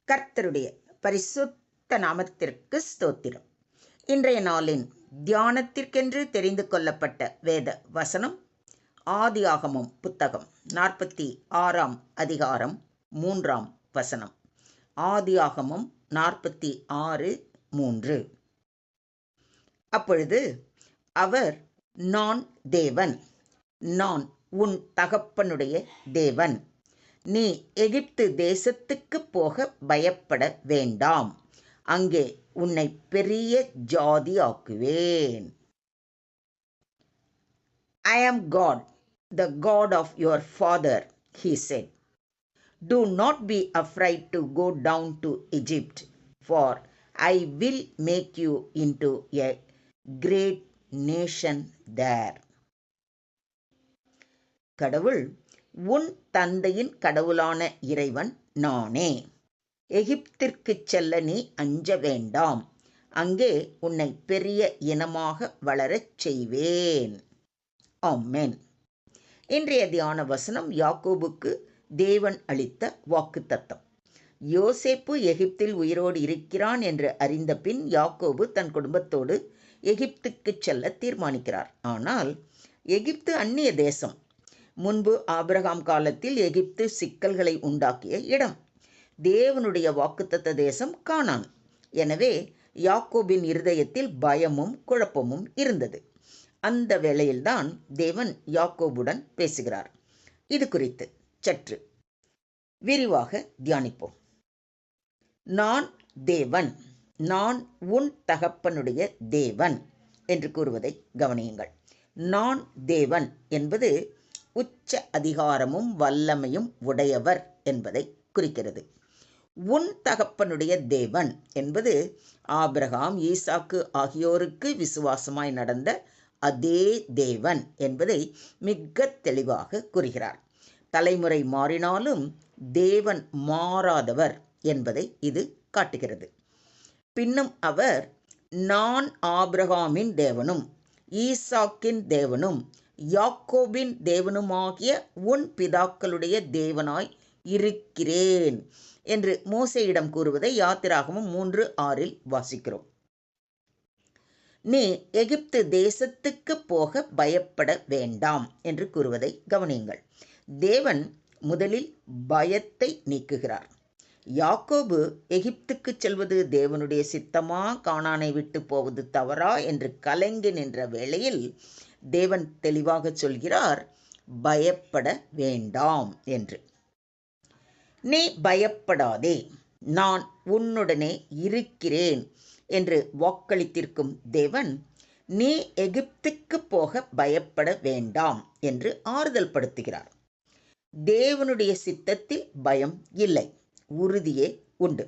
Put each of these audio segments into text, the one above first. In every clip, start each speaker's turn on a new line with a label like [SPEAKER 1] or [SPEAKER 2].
[SPEAKER 1] கர்த்தருடைய பரிசுத்த நாமத்திற்கு ஸ்தோத்திரம். இன்றைய நாளின் தியானத்திற்கென்று தெரிந்து கொள்ளப்பட்ட வேத வசனம் ஆதியாகமம் புத்தகம் 46ஆம் அதிகாரம் 3ஆம் வசனம். ஆதியாகமம் 46:3. அப்பொழுது அவர், நான் தேவன், நான் உன் தகப்பனுடைய தேவன். நீ எகிப்து தேசத்துக்கு போக பயப்பட வேண்டாம். அங்கே உன்னை பெரிய ஜாதியாக்குவேன். I am God, the God of your father, he said. Do not be afraid to go down to Egypt, for I will make you into a great nation there. கடவுள், உன் தந்தையின் கடவுளான இறைவன் நானே. எகிப்திற்குச் செல்ல நீ அஞ்ச வேண்டாம். அங்கே உன்னை பெரிய இனமாக வளரச் செய்வேன். ஆமென். இன்றைய தியான வசனம் யாக்கோபுக்கு தேவன் அளித்த வாக்குத்தத்தம். யோசேப்பு எகிப்தில் உயிரோடு இருக்கிறான் என்று அறிந்த பின் யாக்கோபு தன் குடும்பத்தோடு எகிப்துக்குச் செல்ல தீர்மானிக்கிறார். ஆனால் எகிப்து அந்நிய தேசம். முன்பு ஆபிரகாம் காலத்தில் எகிப்து சிக்கல்களை உண்டாக்கிய இடம். தேவனுடைய வாக்குத்தத்த தேசம் கானான். எனவே யாக்கோபின் இருதயத்தில் பயமும் குழப்பமும் இருந்தது. அந்த வேளையில்தான் தேவன் யாக்கோபுடன் பேசுகிறார். இது குறித்து சற்று விரிவாக தியானிப்போம். நான் தேவன், நான் உன் தகப்பனுடைய தேவன் என்று கூறுவதை கவனியுங்கள். நான் தேவன் என்பது உச்ச அதிகாரமும் வல்லமையும் உடையவர் என்பதை குறிக்கிறது. உன் தகப்பனுடைய தேவன் என்பது ஆபிரகாம், ஈசாக்கு ஆகியோருக்கு விசுவாசமாய் நடந்த அதே தேவன் என்பதை மிக தெளிவாக கூறுகிறார். தலைமுறை மாறினாலும் தேவன் மாறாதவர் என்பதை இது காட்டுகிறது. பின்னும் அவர், நான் ஆபிரகாமின் தேவனும் ஈசாக்கின் தேவனும் யாக்கோபின் தேவனுமாகிய உன் பிதாக்களுடைய தேவனாய் இருக்கிறேன் என்று மோசேயிடம் கூறுவதை யாத்திராகமம் 3:6 வாசிக்கிறோம். நீ எகிப்து தேசத்துக்கு போக பயப்பட வேண்டாம் என்று கூறுவதை கவனியுங்கள். தேவன் முதலில் பயத்தை நீக்குகிறார். யாக்கோபு எகிப்துக்கு செல்வது தேவனுடைய சித்தமா, கானானை விட்டு போவது தவறா என்று கலங்கி நின்ற வேளையில் தேவன் தெளிவாக சொல்கிறார், பயப்பட வேண்டாம் என்று. நீ பயப்படாதே, நான் உன்னுடனே இருக்கிறேன் என்று வாக்களித்திருக்கும் தேவன், நீ எகிப்துக்கு போக பயப்பட வேண்டாம் என்று ஆறுதல் படுத்துகிறார். தேவனுடைய சித்தத்தில் பயம் இல்லை, உறுதியே உண்டு.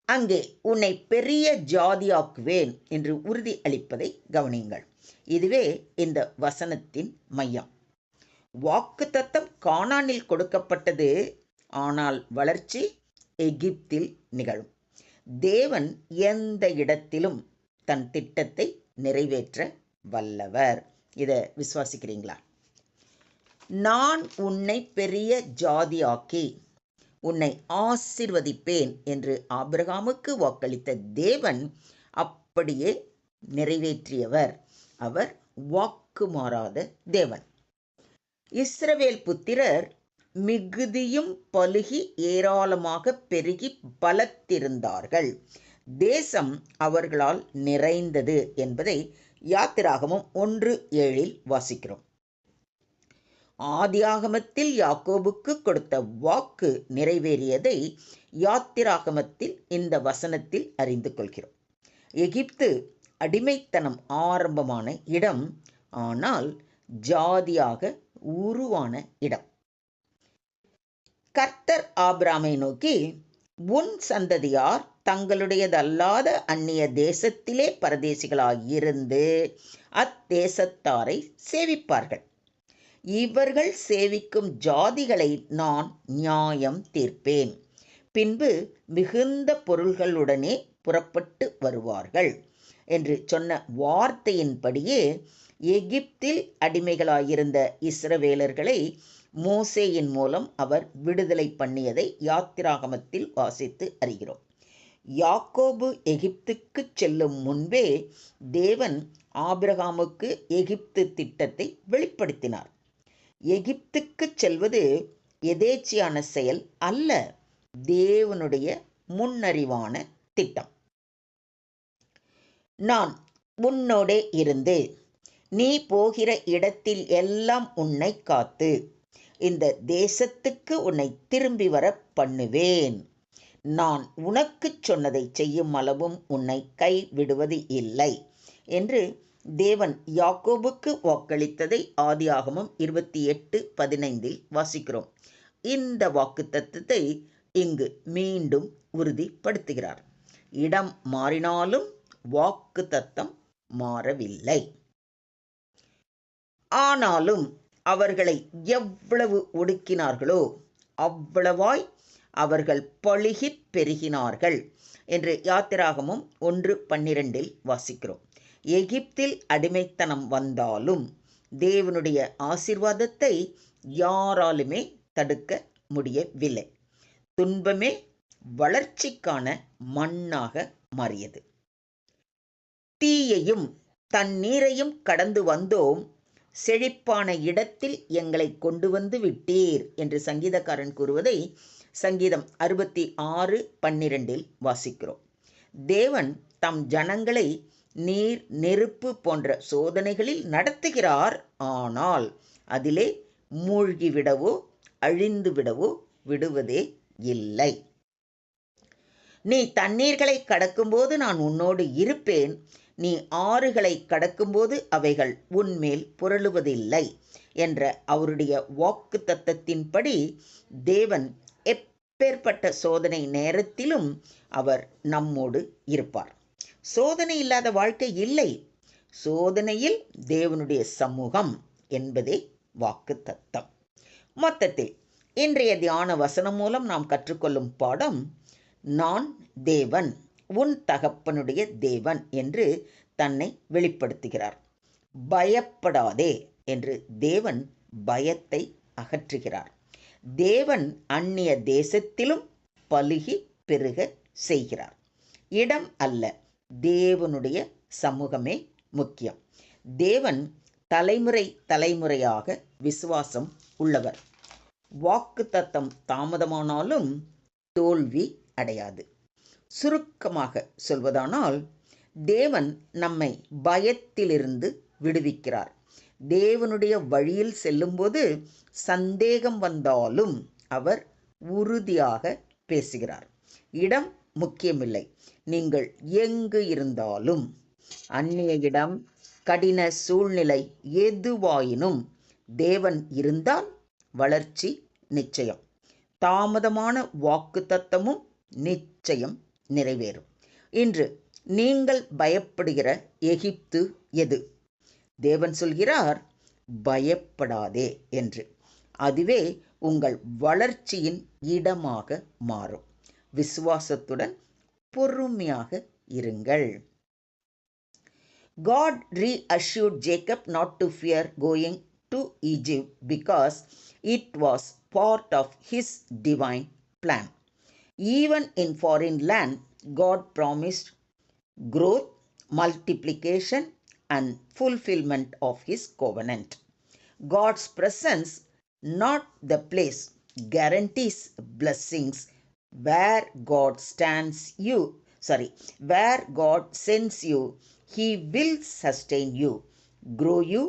[SPEAKER 1] அங்கே உன்னை பெரிய ஜாதியாக்குவேன் என்று உறுதி அளிப்பதை கவனியுங்கள். இதுவே இந்த வசனத்தின் மையம். வாக்குத்தத்தம் கானானில் கொடுக்கப்பட்டது, ஆனால் வளர்ச்சி எகிப்தில் நிகழும். தேவன் எந்த இடத்திலும் தன் திட்டத்தை நிறைவேற்ற வல்லவர். இதை விசுவாசிக்கிறீங்களா? நான் உன்னை பெரிய ஜாதியாக்கி உன்னை ஆசீர்வதிப்பேன் என்று ஆபிரகாமுக்கு வாக்களித்த தேவன் அப்படியே நிறைவேற்றியவர். அவர் வாக்கு மாறாத தேவன். இஸ்ரவேல் புத்திரர் மிகுதியும் பலுகி ஏராளமாக பெருகி பலத்திருந்தார்கள். தேசம் அவர்களால் நிறைந்தது என்பதை யாத்திராகமம் 1:7 வாசிக்கிறோம். ஆதியாகமத்தில் யாக்கோபுக்கு கொடுத்த வாக்கு நிறைவேறியதை யாத்திராகமத்தில் இந்த வசனத்தில் அறிந்து கொள்கிறோம். எகிப்து அடிமைத்தனம் ஆரம்பமான இடம், ஆனால் ஜாதியாக உருவான இடம். கர்த்தர் ஆபிரகாமை நோக்கி, உன் சந்ததியார் தங்களுடையதல்லாத அந்நிய தேசத்திலே பரதேசிகளாயிருந்து அத்தேசத்தாரை சேவிப்பார்கள். இவர்கள் சேவிக்கும் ஜாதிகளை நான் நியாயம் தீர்ப்பேன். பின்பு மிகுந்த பொருள்களுடனே புறப்பட்டு வருவார்கள் என்று சொன்ன வார்த்தையின்படியே எகிப்தில் அடிமைகளாயிருந்த இஸ்ரவேலர்களை மோசேயின் மூலம் அவர் விடுதலை பண்ணியதை யாத்திராகமத்தில் வாசித்து அறிகிறோம். யாக்கோபு எகிப்துக்கு செல்லும் முன்பே தேவன் ஆபிரகாமுக்கு எகிப்து திட்டத்தை வெளிப்படுத்தினார். எகிப்துக்கு செல்வது எதேச்சியான செயல் அல்ல, தேவனுடைய முன்னறிவான திட்டம். நான் உன்னோடே இருந்து நீ போகிற இடத்தில் எல்லாம் உன்னை காத்து இந்த தேசத்துக்கு உன்னை திரும்பி வர பண்ணுவேன். நான் உனக்குச் சொன்னதை செய்யும் அளவும் உன்னை கைவிடுவது இல்லை என்று தேவன் யாக்கோபுக்கு வாக்களித்ததை ஆதியாகமம் 28:15 வாசிக்கிறோம். இந்த வாக்குத்தத்தத்தை இங்கு மீண்டும் உறுதிப்படுத்துகிறார். இடம் மாறினாலும் வாக்குத்தத்தம் மாறவில்லை. ஆனாலும் அவர்களை எவ்வளவு ஒடுக்கினார்களோ அவ்வளவாய் அவர்கள் பலுகிப் பெருகினார்கள் என்று யாத்திராகமம் 1:12 வாசிக்கிறோம். எகிப்தில் அடிமைத்தனம் வந்தாலும் தேவனுடைய ஆசீர்வாதத்தை யாராலுமே தடுக்க முடியவில்லை. துன்பமே வளர்ச்சிக்கான மண்ணாக மாறியது. தீயையும் தண்ணீரையும் கடந்து வந்தோம், செழிப்பான இடத்தில் எங்களை கொண்டு வந்து விட்டீர் என்று சங்கீதக்காரன் கூறுவதை சங்கீதம் 66:12 வாசிக்கிறோம். தேவன் தம் ஜனங்களை நீர் நெருப்பு போன்ற சோதனைகளில் நடத்துகிறார். ஆனால் அதிலே மூழ்கிவிடவோ அழிந்துவிடவோ விடுவதே இல்லை. நீ தண்ணீர்களை கடக்கும்போது நான் உன்னோடு இருப்பேன், நீ ஆறுகளை கடக்கும்போது அவைகள் உன்மேல் புரளுவதில்லை என்ற அவருடைய வாக்குத்தத்தத்தின்படி தேவன் எப்பேற்பட்ட சோதனை நேரத்திலும் அவர் நம்மோடு இருப்பார். சோதனை இல்லாத வாழ்க்கை இல்லை. சோதனையில் தேவனுடைய சமூகம் என்பதே வாக்குத்தத்தம். மொத்தத்தில் இன்றைய தியான வசனம் மூலம் நாம் கற்றுக்கொள்ளும் பாடம், நான் தேவன், உன் தகப்பனுடைய தேவன் என்று தன்னை வெளிப்படுத்துகிறார். பயப்படாதே என்று தேவன் பயத்தை அகற்றுகிறார். தேவன் அந்நிய தேசத்திலும் பலுகி பெருக செய்கிறார். இடம் அல்ல, தேவனுடைய சமூகமே முக்கியம். தேவன் தலைமுறை தலைமுறையாக விசுவாசம் உள்ளவர். வாக்குத்தத்தம் தாமதமானாலும் தோல்வி அடையாது. சுருக்கமாக சொல்வதானால், தேவன் நம்மை பயத்திலிருந்து விடுவிக்கிறார். தேவனுடைய வழியில் செல்லும்போது சந்தேகம் வந்தாலும் அவர் உறுதியாக பேசுகிறார். இடம் முக்கியமில்லை, நீங்கள் எங்கு இருந்தாலும். அந்நிய இடம், கடின சூழ்நிலை எதுவாயினும் தேவன் இருந்தால் வளர்ச்சி நிச்சயம். தாமதமான வாக்குத்தத்தமும் நிச்சயம் நிறைவேறும். இன்று நீங்கள் பயப்படுகிற எகிப்து எது? தேவன் சொல்கிறார், பயப்படாதே என்று. அதுவே உங்கள் வளர்ச்சியின் இடமாக மாறும். விசுவாசத்துடன் பொறுமையாக இருங்கள். God reassured Jacob not to fear going to Egypt because it was part of his divine plan. Even in foreign land, God promised growth, multiplication, and fulfillment of his covenant. God's presence, not the place, guarantees blessings. Where God sends you, he will sustain you, grow you,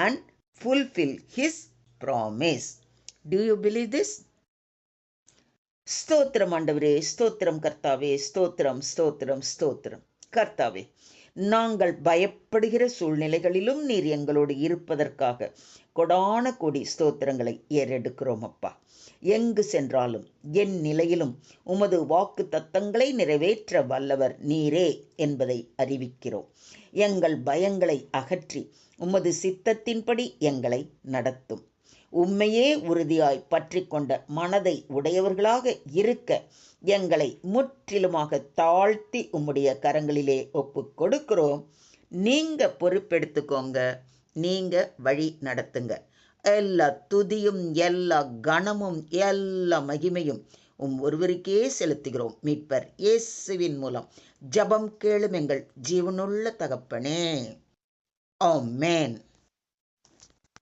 [SPEAKER 1] and fulfill his promise. Do you believe this? ஸ்தோத்திரம் ஆண்டவரே, ஸ்தோத்திரம் கர்த்தாவே, ஸ்தோத்திரம் ஸ்தோத்திரம் ஸ்தோத்திரம் கர்த்தாவே. நாங்கள் பயப்படுகிற சூழ்நிலைகளிலும் நீர் எங்களோடு இருப்பதற்காக கொடான கோடி ஸ்தோத்திரங்களை ஏறெடுக்கிறோம் அப்பா. எங்கு சென்றாலும் என் நிலையிலும் உமது வாக்கு தத்தங்களை நிறைவேற்ற வல்லவர் நீரே என்பதை அறிவிக்கிறோம். எங்கள் பயங்களை அகற்றி உமது சித்தத்தின்படி எங்களை நடத்தும். உம்மையே உறுதியாய் பற்றி கொண்ட மனதை உடையவர்களாக இருக்க எங்களை முற்றிலுமாக தாழ்த்தி உம்முடைய கரங்களிலே ஒப்பு கொடுக்கிறோம். நீங்க பொறுப்பெடுத்துக்கோங்க, நீங்க வழி நடத்துங்க. எல்லா துதியும், எல்லா கனமும், எல்லா மகிமையும் ஒருவருக்கே செலுத்துகிறோம். மீட்பர் இயேசுவின் மூலம் ஜெபம் கேளும் எங்கள் ஜீவனுள்ள தகப்பனே. ஆமென்.